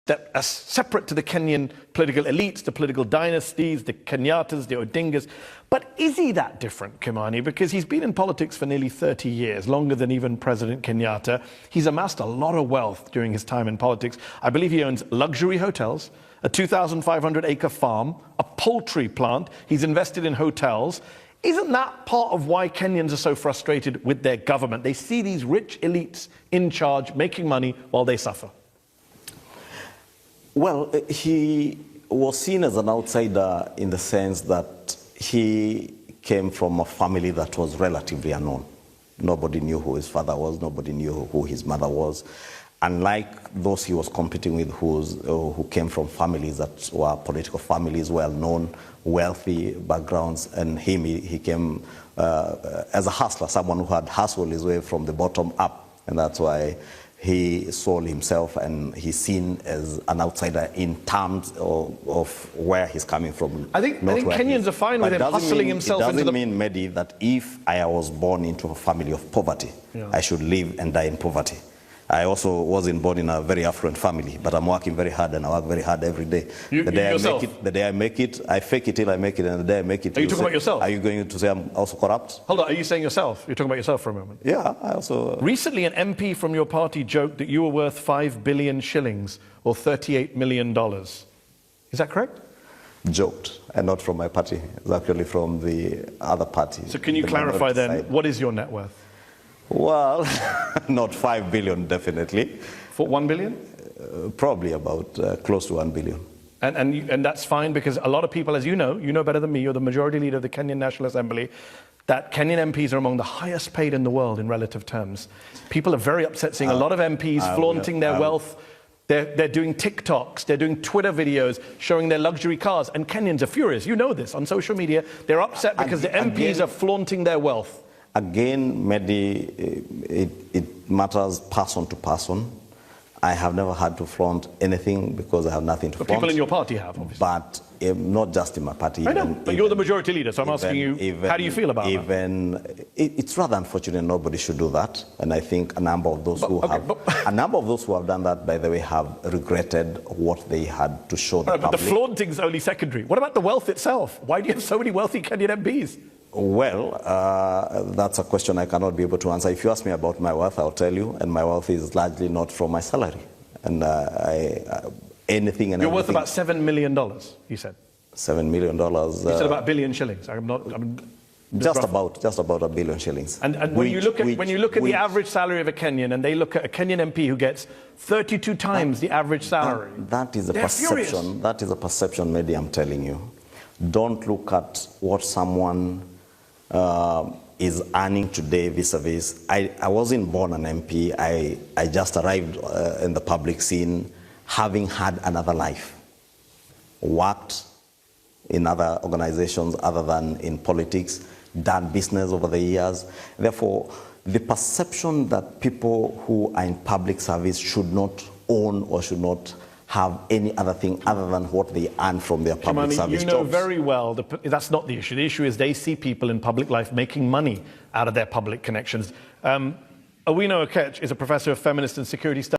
that are separate to the Kenyan political elites, the political dynasties, the Kenyatas, the Odingas. But is he that different, Kimani? Because he's been in politics for nearly 30 years, longer than even President Kenyatta. He's amassed a lot of wealth during his time in politics. I believe he owns luxury hotels, a 2,500-acre farm, a poultry plant. He's invested in hotels. Isn't that part of why Kenyans are so frustrated with their government? They see these rich elites in charge, making money while they suffer. Well, he was seen as an outsider in the sense that he came from a family that was relatively unknown. Nobody knew who his father was, nobody knew who his mother was. Unlike those he was competing with who came from families that were political families, well-known, wealthy backgrounds, and he came as a hustler, someone who had hustled his way from the bottom up, and that's why he sold himself, and he's seen as an outsider in terms of where he's coming from. I think Kenyans are fine with him hustling himself into the... It doesn't mean, Mehdi, that if I was born into a family of poverty, I should live and die in poverty. I also wasn't born in a very affluent family, but I'm working very hard, and I work very hard every day. The day I make it, I fake it till I make it, and the day I make it... Are you talking about yourself? Are you going to say I'm also corrupt? Hold on, are you saying yourself? You're talking about yourself for a moment. Yeah, I also... Recently, an MP from your party joked that you were worth 5 billion shillings, or $38 million. Is that correct? Joked, and not from my party. It's actually from the other party. So can you clarify then, what is your net worth? Well, not 5 billion, definitely. For 1 billion? Probably about close to 1 billion. And that's fine, because a lot of people, as you know better than me, you're the majority leader of the Kenyan National Assembly, that Kenyan MPs are among the highest paid in the world in relative terms. People are very upset seeing a lot of MPs flaunting their wealth. They're doing TikToks, they're doing Twitter videos showing their luxury cars, and Kenyans are furious. You know this on social media. They're upset because the MPs are flaunting their wealth. Again, Mehdi, it matters person to person. I have never had to flaunt anything because I have nothing to flaunt. But people in your party have, obviously. But not just in my party. I know, but you're the majority leader, so I'm asking you, how do you feel about that? It's rather unfortunate nobody should do that. And I think a number of those who have done that, by the way, have regretted what they had to show the public. But the flaunting's only secondary. What about the wealth itself? Why do you have so many wealthy Kenyan MPs? Well, that's a question I cannot be able to answer. If you ask me about my wealth, I'll tell you, and my wealth is largely not from my salary. And anything and You're worth about $7 million, you said. $7 million. You said about 1 billion shillings. Just about 1 billion shillings. And when you look at the average salary of a Kenyan, and they look at a Kenyan MP who gets 32 times the average salary, that is a perception. Furious. That is a perception, Mehdi, I'm telling you. Don't look at what someone is earning today vis-a-vis. I wasn't born an MP. I just arrived in the public scene having had another life. Worked in other organizations other than in politics, done business over the years. Therefore, the perception that people who are in public service should not own or should not have any other thing other than what they earn from their public service jobs. You know very well that's not the issue. The issue is they see people in public life making money out of their public connections. Owino Okech is a professor of feminist and security studies.